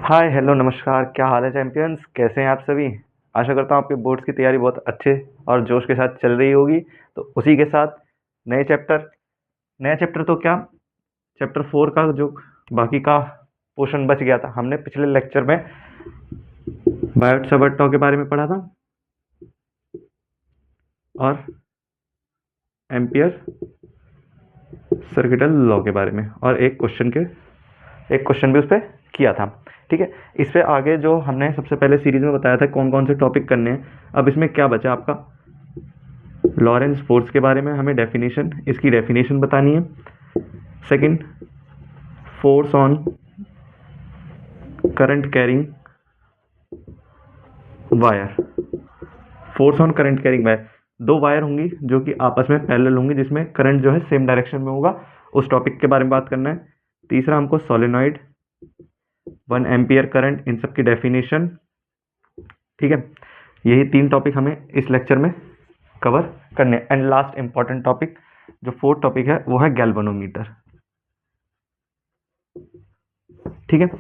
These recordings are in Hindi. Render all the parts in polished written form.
हाय हेलो नमस्कार, क्या हाल है चैंपियंस? कैसे हैं आप सभी? आशा करता हूँ आपके बोर्ड्स की तैयारी बहुत अच्छे और जोश के साथ चल रही होगी। तो उसी के साथ नए चैप्टर नया चैप्टर तो क्या, चैप्टर 4 का जो बाकी का पोर्शन बच गया था, हमने पिछले लेक्चर में बायोट सावर्ट के बारे में पढ़ा था और एम्पियर सर्किटल लॉ के बारे में, और एक क्वेश्चन भी उस पर किया था। ठीक है, इस पे आगे जो हमने सबसे पहले सीरीज में बताया था कौन कौन से टॉपिक करने हैं, अब इसमें क्या बचा आपका, लॉरेंस फोर्स के बारे में हमें इसकी डेफिनेशन बतानी है। Second, force on current carrying wire. Force on current carrying wire, दो वायर होंगी जो कि आपस में पैरेलल होंगी, जिसमें करंट जो है सेम डायरेक्शन में होगा, उस टॉपिक के बारे में बात करना है। तीसरा, हमको सोलेनॉइड, 1 एम्पियर करंट, इन सब की डेफिनेशन। ठीक है, यही 3 टॉपिक हमें इस लेक्चर में कवर करने। एंड लास्ट इंपॉर्टेंट टॉपिक, जो 4th टॉपिक है, वो है गैल्वेनोमीटर। ठीक है,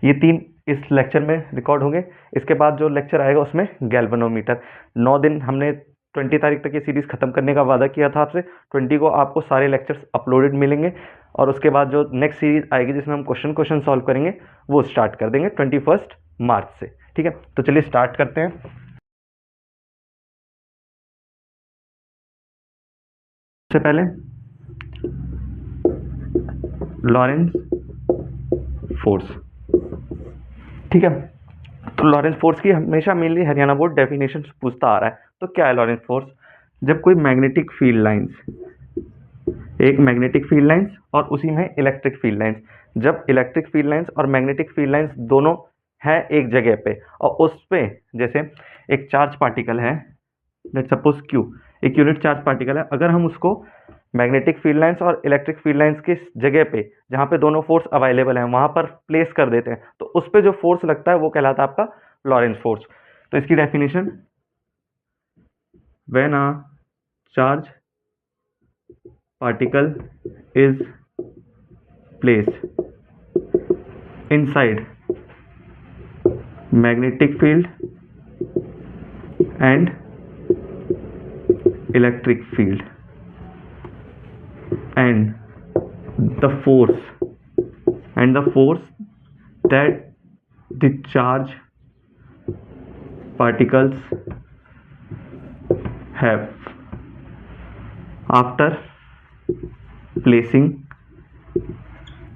ये 3 इस लेक्चर में रिकॉर्ड होंगे। इसके बाद जो लेक्चर आएगा उसमें गैल्वेनोमीटर। 9 दिन हमने 20 तारीख तक ये सीरीज खत्म करने का वादा किया था आपसे। 20 को आपको सारे लेक्चर्स अपलोडेड मिलेंगे, और उसके बाद जो नेक्स्ट सीरीज आएगी जिसमें हम क्वेश्चन सॉल्व करेंगे, वो स्टार्ट कर देंगे 21 मार्च से। ठीक है, तो चलिए स्टार्ट करते हैं। सबसे पहले लॉरेंस फोर्स। ठीक है, तो लॉरेंस फोर्स की हमेशा मेनली हरियाणा बोर्ड डेफिनेशन पूछता आ रहा है। तो क्या है लॉरेंस फोर्स? जब कोई मैग्नेटिक फील्ड लाइंस, एक मैग्नेटिक फील्ड लाइंस और उसी में इलेक्ट्रिक फील्ड लाइंस, जब इलेक्ट्रिक फील्ड लाइंस और मैग्नेटिक फील्ड लाइंस दोनों हैं एक जगह पे, और उस पे जैसे एक चार्ज पार्टिकल है, लेट्स सपोज क्यू, एक यूनिट चार्ज पार्टिकल है, अगर हम उसको मैग्नेटिक फील्ड लाइंस और इलेक्ट्रिक फील्ड लाइंस की जगह पे, जहाँ पे दोनों फोर्स अवेलेबल हैं, वहाँ पर प्लेस कर देते हैं, तो उस पर जो फोर्स लगता है वो कहलाता है आपका लॉरेंस फोर्स। तो इसकी definition, when a charge particle is placed inside magnetic field and electric field, and the force that the charge particles have after placing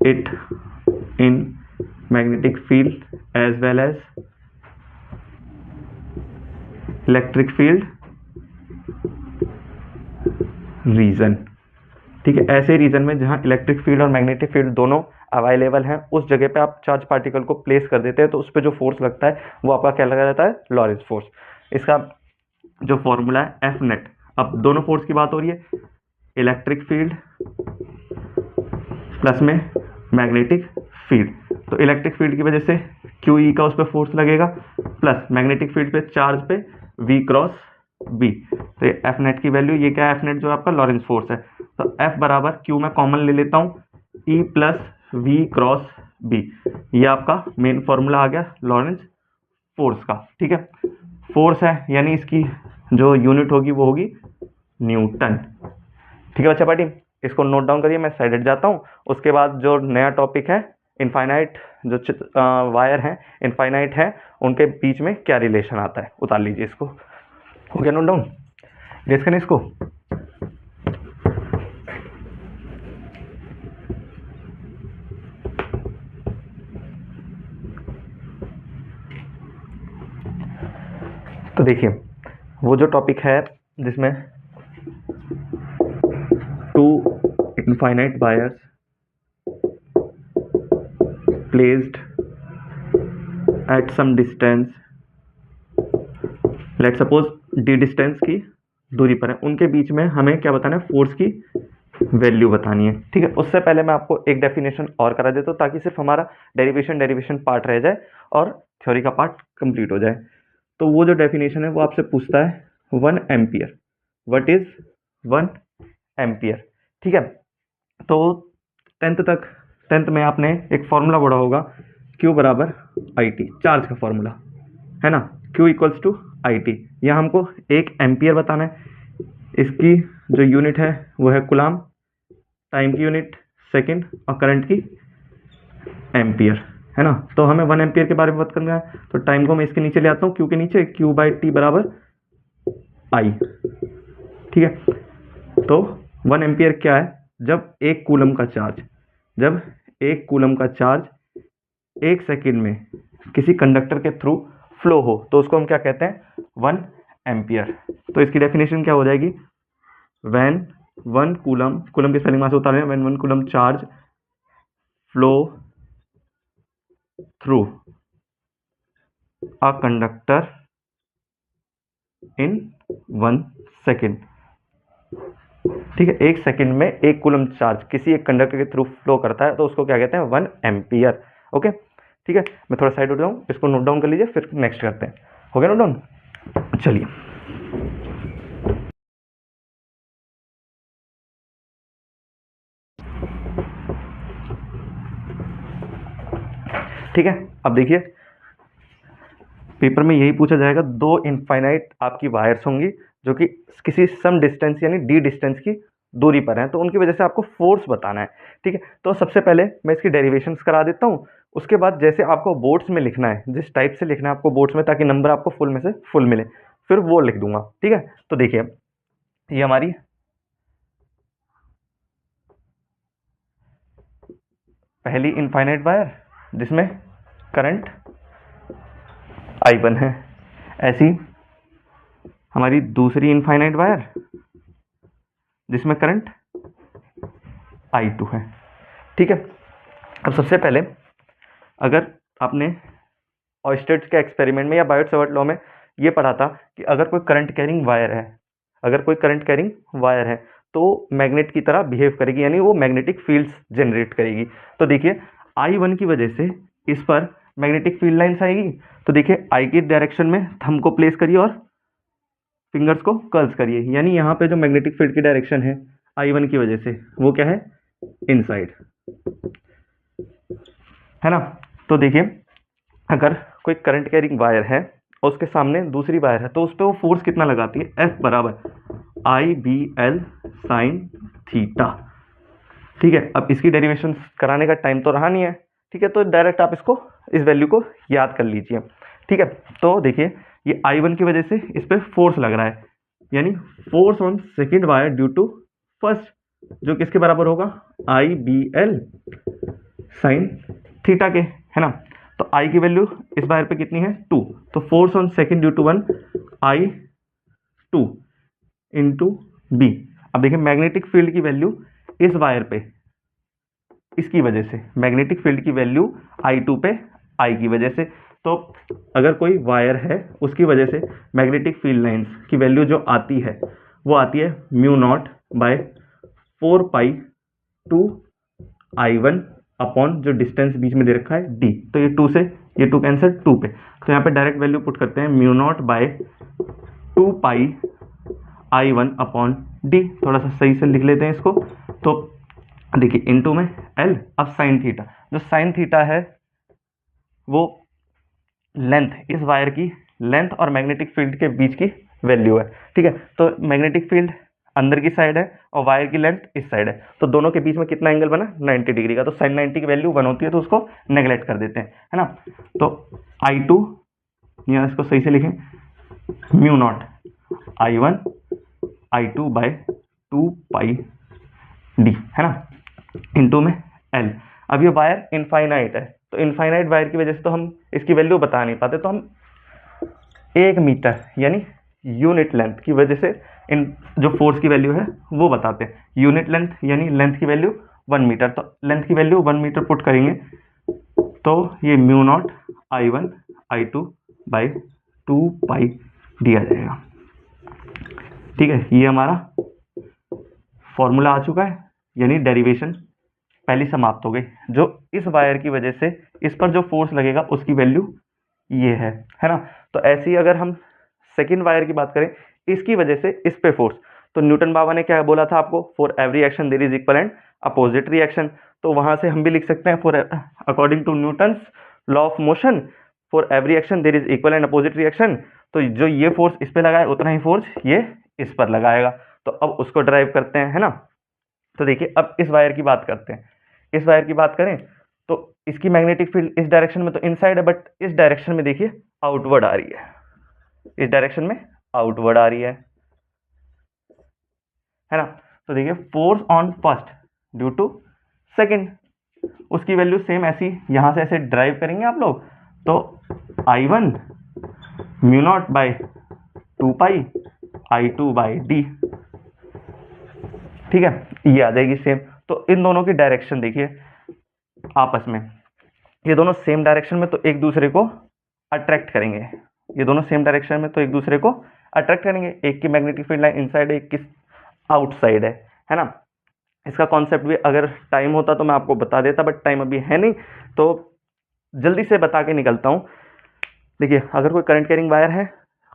it in magnetic field as well as electric field region. ठीक है, ऐसे रीजन में जहां इलेक्ट्रिक फील्ड और मैग्नेटिक फील्ड दोनों अवेलेबल हैं, उस जगह पे आप चार्ज पार्टिकल को प्लेस कर देते हैं, तो उस पर जो फोर्स लगता है वो आपका क्या लगा जाता है? Lawrence force. इसका जो फॉर्मूला है एफ नेट। अब दोनों फोर्स की बात हो रही है, इलेक्ट्रिक फील्ड प्लस में मैग्नेटिक फील्ड, तो इलेक्ट्रिक फील्ड की वजह से क्यू ई का उस पर फोर्स लगेगा, प्लस मैग्नेटिक फील्ड पे चार्ज पे वी क्रॉस बी। तो एफ नेट की वैल्यू, ये क्या है? एफ नेट जो आपका लॉरेंस फोर्स है, तो एफ बराबर क्यू में कॉमन ले लेता हूँ, E plus V cross B, ये आपका मेन फॉर्मूला आ गया लॉरेंस फोर्स का। ठीक है, फोर्स है यानी इसकी जो यूनिट होगी वो होगी न्यूटन। ठीक है बच्चा पार्टी, इसको नोट डाउन करिए, मैं साइड हट जाता हूँ। उसके बाद जो नया टॉपिक है इनफाइनाइट, जो वायर हैं इनफाइनाइट हैं, उनके बीच में क्या रिलेशन आता है, उतार लीजिए इसको। हो गया नोट डाउन? गेस करें इसको। तो देखिए, वो जो टॉपिक है जिसमें 2 infinite wires placed at some distance, let suppose D distance की दूरी पर है, उनके बीच में हमें क्या बताना है? फोर्स की वैल्यू बतानी है। ठीक है, उससे पहले मैं आपको एक डेफिनेशन और करा देता हूँ, ताकि सिर्फ हमारा डेरिवेशन पार्ट रह जाए और थ्योरी का पार्ट कंप्लीट हो जाए। तो वो जो डेफिनेशन है वो आपसे पूछता है 1 एम्पियर। What is 1 ampere? ठीक है, तो टेंथ में आपने एक फॉर्मूला पढ़ा होगा Q बराबर आई टी, चार्ज का फॉर्मूला है ना, Q equals to I T. यहाँ हमको 1 एम्पियर बताना है, इसकी जो यूनिट है वो है कुलाम, टाइम की यूनिट सेकंड और करंट की एम्पियर, है ना। तो हमें 1 एम्पियर के बारे में बात करना है, तो टाइम को मैं इसके नीचे ले आता हूँ, Q के नीचे, Q बाई टी बराबर आई, ठीक है। तो 1 एम्पियर क्या है, जब 1 कूलम का चार्ज, जब 1 कूलम का चार्ज 1 सेकंड में किसी कंडक्टर के थ्रू फ्लो हो तो उसको हम क्या कहते हैं, 1 एम्पियर। तो इसकी डेफिनेशन क्या हो जाएगी, व्हेन 1 कूलम, कूलम की स्पेलिंग वहां से उतार रहे हैं, when 1 coulomb charge flow through a conductor in 1 second, ठीक है। 1 सेकंड में 1 कूलम चार्ज किसी एक कंडक्टर के थ्रू फ्लो करता है तो उसको क्या कहते हैं, 1 एम्पियर। ओके, ठीक है। मैं थोड़ा साइड हो जाऊँ, इसको नोट डाउन कर लीजिए, फिर नेक्स्ट करते हैं। हो गया नोट डाउन, चलिए। ठीक है, अब देखिए पेपर में यही पूछा जाएगा, 2 इनफाइनाइट आपकी वायर्स होंगी जो कि किसी सम डिस्टेंस यानी डी डिस्टेंस की दूरी पर हैं, तो उनकी वजह से आपको फोर्स बताना है, ठीक है। तो सबसे पहले मैं इसकी डेरिवेशंस करा देता हूँ, उसके बाद जैसे आपको बोर्ड्स में लिखना है, जिस टाइप से लिखना है आपको बोर्ड्स में, ताकि नंबर आपको फुल में से फुल मिले, फिर वो लिख दूंगा, ठीक है। तो देखिए ये हमारी पहली इनफाइनाइट वायर जिसमें करंट I1 है, ऐसी हमारी दूसरी इनफाइनाइट वायर जिसमें करंट I2 है, ठीक है। अब सबसे पहले अगर आपने ऑयस्टेड के एक्सपेरिमेंट में या बायोट-सवर्ट लॉ में ये पढ़ा था कि अगर कोई करंट कैरिंग वायर है, अगर कोई करंट कैरिंग वायर है तो मैग्नेट की तरह बिहेव करेगी, यानी वो मैग्नेटिक फील्ड्स जनरेट करेगी। तो देखिए I1 की वजह से इस पर मैग्नेटिक फील्ड लाइन्स आएगी। तो देखिए I की डायरेक्शन में थंब को प्लेस करिए और फिंगर्स को कर्ल्स करिए, यानी यहाँ पे जो मैग्नेटिक फील्ड की डायरेक्शन है I1 की वजह से वो क्या है, इनसाइड, है ना। तो देखिए अगर कोई करंट कैरिंग वायर है और उसके सामने दूसरी वायर है तो उस पर वो फोर्स कितना लगाती है, F बराबर आई बी एल साइन थीटा, ठीक है। अब इसकी डेरिवेशन कराने का टाइम तो रहा नहीं है, ठीक है, तो डायरेक्ट आप इसको, इस वैल्यू को याद कर लीजिए, ठीक है। तो देखिए ये I1 की वजह से इस पर फोर्स लग रहा है, यानी force on second wire due to first, जो किसके बराबर होगा, I B L sine theta के, है ना। तो I की वैल्यू इस वायर पे कितनी है, 2, तो force on second due to 1 I2 into B. अब देखिए मैग्नेटिक फील्ड की वैल्यू इस वायर पे, इसकी वजह से मैग्नेटिक फील्ड की वैल्यू I2 पे I की वजह से, तो अगर कोई वायर है उसकी वजह से मैग्नेटिक फील्ड लाइंस की वैल्यू जो आती है वो आती है म्यू नॉट बाय 4 पाई 2 I1 अपॉन जो डिस्टेंस बीच में दे रखा है D। तो ये 2 से ये 2 कैंसिल 2 पे, तो यहाँ पे डायरेक्ट वैल्यू पुट करते हैं, म्यू नॉट बाय 2 पाई I1 अपॉन D। थोड़ा सा सही से लिख लेते हैं इसको, तो देखिए इनटू में L। अब साइन थीटा, जो साइन थीटा है वो लेंथ, इस वायर की लेंथ और मैग्नेटिक फील्ड के बीच की वैल्यू है, ठीक है। तो मैग्नेटिक फील्ड अंदर की साइड है और वायर की लेंथ इस साइड है, तो दोनों के बीच में कितना एंगल बना, 90 डिग्री का। तो साइन 90 की वैल्यू 1 होती है, तो उसको नेगलेक्ट कर देते हैं, है ना। तो I2 यहाँ इसको सही से लिखें, mu naught I1 I2 by 2 pi D, है ना, इनटू में L। अब ये वायर इनफाइनाइट है, तो इनफाइनाइट वायर की वजह से तो हम इसकी वैल्यू बता नहीं पाते, तो हम 1 मीटर यानी यूनिट लेंथ की वजह से इन जो फोर्स की वैल्यू है वो बताते हैं। यूनिट लेंथ यानी लेंथ की वैल्यू 1 मीटर, तो लेंथ की वैल्यू 1 मीटर पुट करेंगे तो ये mu naught I1 I2 by 2 पाई दिया जाएगा, ठीक है। ये हमारा फॉर्मूला आ चुका है, यानी डेरिवेशन पहली समाप्त हो गई। जो इस वायर की वजह से इस पर जो फोर्स लगेगा उसकी वैल्यू ये है ना। तो ऐसे ही अगर हम सेकेंड वायर की बात करें, इसकी वजह से इस पे फोर्स, तो न्यूटन बाबा ने क्या बोला था आपको, for every action there is equal and opposite reaction. तो वहां से हम भी लिख सकते हैं, for according to Newton's law of motion, for every action there is equal and opposite reaction. तो जो ये फोर्स इस पे लगाए उतना ही फोर्स ये इस पर लगाएगा। तो अब उसको ड्राइव करते हैं, है ना। तो देखिए अब इस वायर की बात करते हैं। इस वायर की बात करें तो इसकी मैग्नेटिक फील्ड इस डायरेक्शन में तो इनसाइड है, बट इस डायरेक्शन में देखिए आउटवर्ड आ रही है, इस डायरेक्शन में आउटवर्ड आ रही है ना। तो देखिए force on first due to second, उसकी वैल्यू सेम ऐसी यहां से ऐसे ड्राइव करेंगे आप लोग, तो I1 mu naught by 2 pi I2 by D, ठीक है, ये आ जाएगी सेम। तो इन दोनों की डायरेक्शन देखिए आपस में, ये दोनों सेम डायरेक्शन में तो एक दूसरे को अट्रैक्ट करेंगे, ये दोनों सेम डायरेक्शन में तो एक दूसरे को अट्रैक्ट करेंगे। एक की मैग्नेटिक फील्ड लाइन इनसाइड है, एक की आउटसाइड है ना। इसका कॉन्सेप्ट भी अगर टाइम होता तो मैं आपको बता देता, बट टाइम अभी है नहीं, तो जल्दी से बता के निकलता हूँ। देखिए अगर कोई करंट कैरिंग वायर है,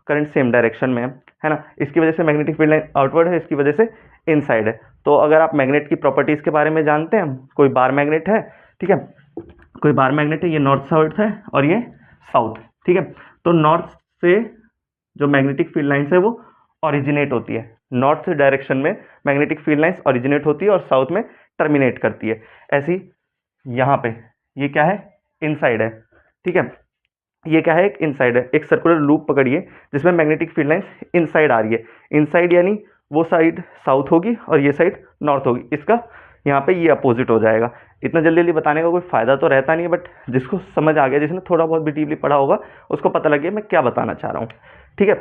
करंट सेम डायरेक्शन में है ना, इसकी वजह से मैग्नेटिक फील्ड लाइन आउटवर्ड है, इसकी वजह से इनसाइड है। तो अगर आप मैग्नेट की प्रॉपर्टीज के बारे में जानते हैं, कोई बार मैग्नेट है, ठीक है, कोई बार मैग्नेट है, ये नॉर्थ साउथ है और ये साउथ, ठीक है। तो नॉर्थ से जो मैग्नेटिक फील्ड लाइन्स है वो ओरिजिनेट होती है, नॉर्थ डायरेक्शन में मैग्नेटिक फील्ड लाइन्स ओरिजिनेट होती है और साउथ में टर्मिनेट करती है। ऐसी यहाँ पे ये क्या है, इनसाइड है, ठीक है, ये क्या है, एक इनसाइड है। एक सर्कुलर लूप पकड़िए जिसमें मैग्नेटिक फील्ड लाइन्स इनसाइड आ रही है, इनसाइड यानी वो साइड साउथ होगी और ये साइड नॉर्थ होगी, इसका यहाँ पे ये अपोजिट हो जाएगा। इतना जल्दी जल्दी बताने का कोई फायदा तो रहता नहीं है, बट जिसको समझ आ गया, जिसने थोड़ा बहुत भी डीपली पढ़ा होगा, उसको पता लग गया मैं क्या बताना चाह रहा हूँ, ठीक है।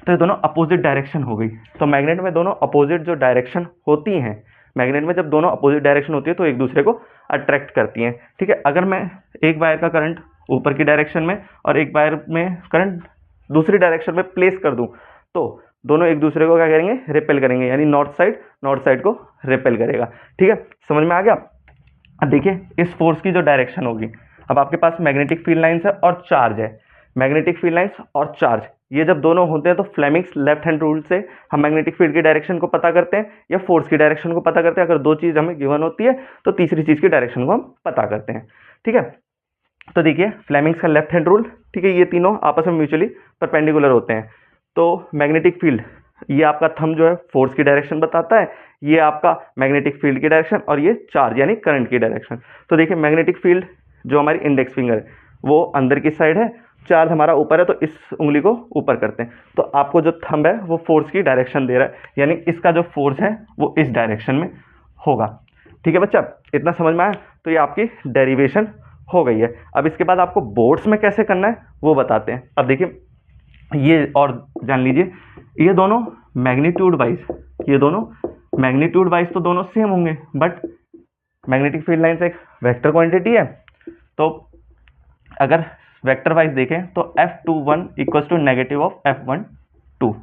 तो ये दोनों अपोजिट डायरेक्शन हो गई। तो मैग्नेट में दोनों अपोजिट जो डायरेक्शन होती हैं, मैग्नेट में जब दोनों अपोजिट डायरेक्शन होती है तो एक दूसरे को अट्रैक्ट करती हैं, ठीक है। अगर मैं एक वायर का करंट ऊपर की डायरेक्शन में और एक वायर में करंट दूसरी डायरेक्शन में प्लेस कर दूं, तो दोनों एक दूसरे को क्या करेंगे, रिपेल करेंगे, यानी नॉर्थ साइड को रिपेल करेगा, ठीक है। समझ में आ गया। अब देखिए इस फोर्स की जो डायरेक्शन होगी, अब आपके पास मैग्नेटिक फील्ड लाइन्स है और चार्ज है, मैग्नेटिक फील्ड लाइन्स और चार्ज, ये जब दोनों होते हैं तो फ्लेमिंग्स लेफ्ट हैंड रूल से हम मैग्नेटिक फील्ड की डायरेक्शन को पता करते हैं या फोर्स की डायरेक्शन को पता करते हैं। अगर दो चीज हमें गिवन होती है तो तीसरी चीज की डायरेक्शन को हम पता करते हैं, ठीक है। तो देखिए फ्लेमिंग्स का लेफ्ट हैंड रूल, ठीक है, ये तीनों आपस में म्यूचुअली परपेंडिकुलर होते हैं। तो मैग्नेटिक फील्ड, ये आपका थंब जो है फोर्स की डायरेक्शन बताता है, ये आपका मैग्नेटिक फील्ड की डायरेक्शन, और ये चार्ज यानी करंट की डायरेक्शन। तो देखिए मैग्नेटिक फील्ड जो हमारी इंडेक्स फिंगर है वो अंदर की साइड है, चार्ज हमारा ऊपर है, तो इस उंगली को ऊपर करते हैं। तो आपको जो थंब है वो फोर्स की डायरेक्शन दे रहा है, यानी इसका जो फोर्स है वो इस डायरेक्शन में होगा, ठीक है बच्चा, इतना समझ में आया। तो ये आपकी डेरिवेशन हो गई है। अब इसके बाद आपको बोर्ड्स में कैसे करना है वो बताते हैं। अब देखिए ये और जान लीजिए, ये दोनों मैग्नीट्यूड वाइज, ये दोनों मैग्नीट्यूड वाइज तो दोनों सेम होंगे, बट मैग्नेटिक फील्ड लाइन्स एक वेक्टर क्वांटिटी है, तो अगर वेक्टर वाइज देखें तो F21 equals to negative of F12,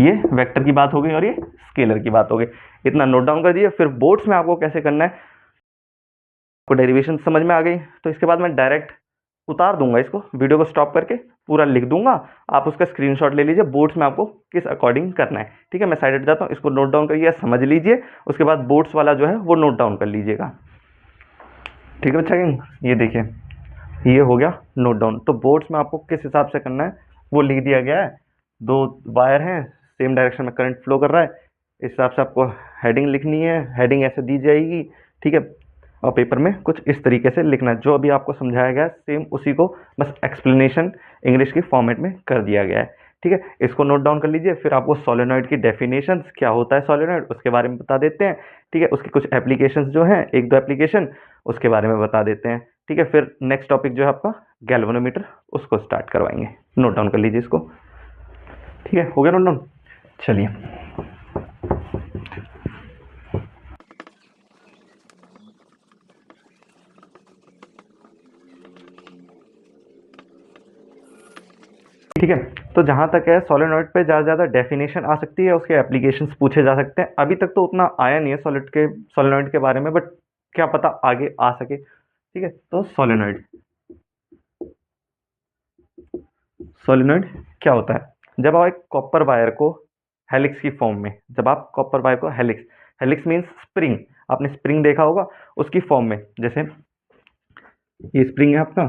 ये वेक्टर की बात हो गई और ये स्केलर की बात हो गई। इतना नोट डाउन कर दीजिए। फिर बोर्ड्स में आपको कैसे करना है, आपको डेरिवेशन समझ में आ गई। तो इसके बाद मैं डायरेक्ट उतार दूंगा, इसको वीडियो को स्टॉप करके पूरा लिख दूंगा, आप उसका स्क्रीनशॉट ले लीजिए, बोर्ड्स में आपको किस अकॉर्डिंग करना है, ठीक है। मैं साइड हट जाता हूँ, इसको नोट डाउन करिए, समझ लीजिए, उसके बाद बोर्ड्स वाला जो है वो नोट डाउन कर लीजिएगा, ठीक है बच्चा। ये देखिए ये हो गया नोट डाउन। तो बोर्ड्स में आपको किस हिसाब से करना है वो लिख दिया गया है। दो वायर हैं, सेम डायरेक्शन में करंट फ्लो कर रहा है, इस हिसाब से आपको हेडिंग लिखनी है, हेडिंग ऐसे दी जाएगी, ठीक है। और पेपर में कुछ इस तरीके से लिखना है, जो अभी आपको समझाया गया है सेम उसी को बस एक्सप्लेनेशन इंग्लिश की फॉर्मेट में कर दिया गया है, ठीक है। इसको नोट डाउन कर लीजिए। फिर आपको सोलेनॉइड की डेफिनेशन, क्या होता है सोलेनॉइड, उसके बारे में बता देते हैं, ठीक है। उसकी कुछ एप्लीकेशंस जो हैं, एक दो एप्लीकेशन उसके बारे में बता देते हैं, ठीक है। फिर नेक्स्ट टॉपिक जो है आपका गैल्वेनोमीटर, उसको स्टार्ट करवाएंगे। नोट डाउन कर लीजिए इसको, ठीक है। हो गया नोट डाउन, चलिए। ठीक है, तो जहां तक है सोलेनॉइड पे ज़्यादा ज़्यादा डेफिनेशन आ सकती है, उसके एप्लीकेशंस पूछे जा सकते हैं। अभी तक तो उतना आया नहीं है सोलेनॉइड के बारे में, बट क्या पता आगे आ सके, ठीक है। तो सोलेनॉइड क्या होता है, जब आप एक कॉपर वायर को हेलिक्स की फॉर्म में, जब आप कॉपर वायर को हेलिक्स मीन्स स्प्रिंग, आपने स्प्रिंग देखा होगा, उसकी फॉर्म में, जैसे ये स्प्रिंग है आपका।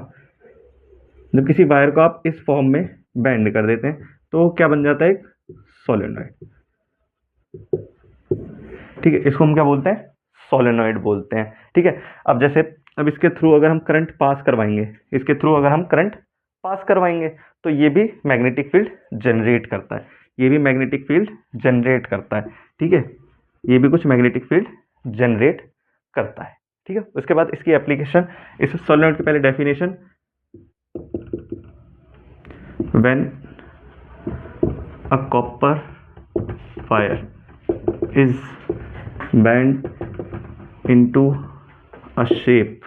जब किसी वायर को आप इस फॉर्म में बेंड कर देते हैं तो क्या बन जाता है, एक सोलेनॉइड। ठीक है, इसको हम क्या बोलते हैं, सोलेनॉइड बोलते हैं। ठीक है, अब जैसे अब इसके थ्रू अगर हम करंट पास करवाएंगे, इसके थ्रू अगर हम करंट पास करवाएंगे तो ये भी मैग्नेटिक फील्ड जनरेट करता है, ये भी मैग्नेटिक फील्ड जनरेट करता है। ठीक है, ये भी कुछ मैग्नेटिक फील्ड जनरेट करता है। ठीक है, उसके बाद इसकी एप्लीकेशन, इस सोलेनॉइड की पहले definition, when a copper wire is bent into a shape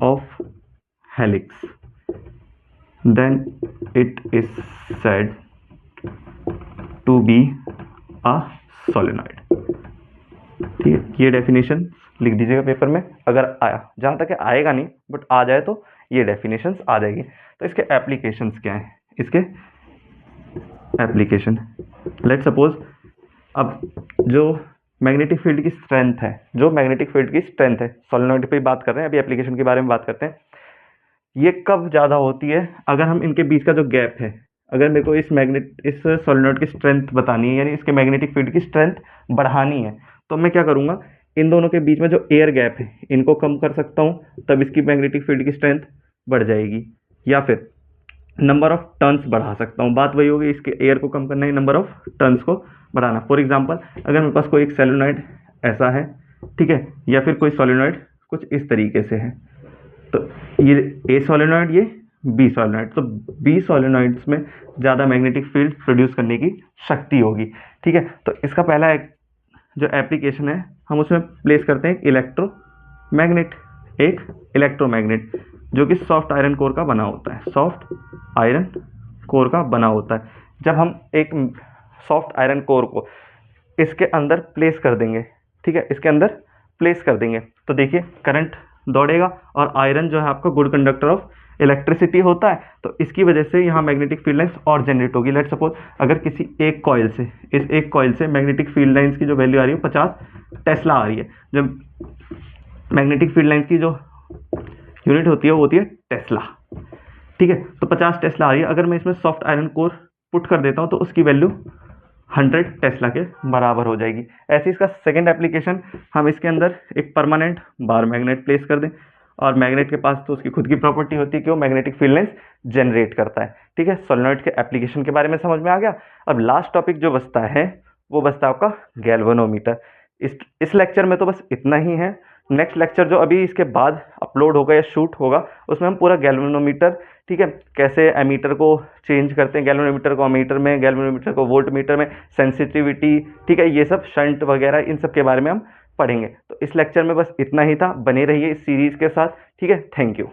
of helix, then it is said to be a solenoid। ठीक है, ये डेफिनेशन लिख दीजिएगा पेपर में, अगर आया, जहाँ तक आएगा नहीं बट आ जाए तो ये डेफिनेशंस आ जाएगी। तो इसके एप्लीकेशंस क्या हैं, इसके एप्लीकेशन, लेट सपोज अब जो मैग्नेटिक फील्ड की स्ट्रेंथ है, जो मैग्नेटिक फील्ड की स्ट्रेंथ है, सोलेनॉइड पे बात कर रहे हैं, अभी एप्लीकेशन के बारे में बात करते हैं। ये कब ज़्यादा होती है, अगर हम इनके बीच का जो गैप है, अगर मेरे को इस सोलेनॉइड की स्ट्रेंथ बतानी है, यानी इसके मैग्नेटिक फील्ड की स्ट्रेंथ बढ़ानी है, तो मैं क्या करूँगा, इन दोनों के बीच में जो एयर गैप है इनको कम कर सकता हूँ, तब इसकी मैग्नेटिक फील्ड की स्ट्रेंथ बढ़ जाएगी। या फिर नंबर ऑफ टर्न्स बढ़ा सकता हूँ, बात वही होगी, इसके एयर को कम करना है, नंबर ऑफ टर्न्स को बढ़ाना। फॉर एग्जांपल अगर मेरे पास कोई एक सोलेनॉइड ऐसा है, ठीक है, या फिर कोई सोलेनॉइड कुछ इस तरीके से है, तो ये ए सोलेनॉइड, ये बी सोलेनॉइड, तो बी सोलेनॉइड्स में ज़्यादा मैग्नेटिक फील्ड प्रोड्यूस करने की शक्ति होगी। ठीक है, तो इसका पहला एक जो एप्लीकेशन है, हम उसमें प्लेस करते हैं एक इलेक्ट्रोमैग्नेट जो कि सॉफ्ट आयरन कोर का बना होता है, सॉफ्ट आयरन कोर का बना होता है। जब हम एक सॉफ्ट आयरन कोर को इसके अंदर प्लेस कर देंगे, ठीक है, इसके अंदर प्लेस कर देंगे, तो देखिए करंट दौड़ेगा, और आयरन जो है आपका गुड कंडक्टर ऑफ इलेक्ट्रिसिटी होता है, तो इसकी वजह से यहाँ मैग्नेटिक फील्ड लाइंस और जनरेट होगी। लेट सपोज अगर किसी एक कॉइल से, इस एक कॉइल से मैग्नेटिक फील्ड लाइंस की जो वैल्यू आ रही है 50 टेस्ला आ रही है, जब मैग्नेटिक फील्ड लाइंस की जो यूनिट होती है वो होती है टेस्ला। ठीक है, तो 50 टेस्ला आ रही है, अगर मैं इसमें सॉफ्ट आयरन कोर पुट कर देता हूँ तो उसकी वैल्यू 100 टेस्ला के बराबर हो जाएगी। ऐसे इसका सेकंड एप्लीकेशन, हम इसके अंदर एक परमानेंट बार मैग्नेट प्लेस कर दें, और मैग्नेट के पास तो उसकी खुद की प्रॉपर्टी होती है कि वो मैग्नेटिक फील्ड लाइंस जनरेट करता है। ठीक है, सोलेनॉइड के एप्लीकेशन के बारे में समझ में आ गया। अब लास्ट टॉपिक जो बचता है वो बचता है आपका गैल्वेनोमीटर। इस लेक्चर में तो बस इतना ही है। नेक्स्ट लेक्चर जो अभी इसके बाद अपलोड होगा या शूट होगा, उसमें हम पूरा गैल्वेनोमीटर, ठीक है, कैसे एमीटर को चेंज करते हैं, गैल्वेनोमीटर को अमीटर में, गैल्वेनोमीटर को वोल्ट मीटर में, सेंसिटिविटी, ठीक है, ये सब शंट वगैरह, इन सब के बारे में हम पढ़ेंगे। तो इस लेक्चर में बस इतना ही था, बने रहिए इस सीरीज़ के साथ। ठीक है, थैंक यू।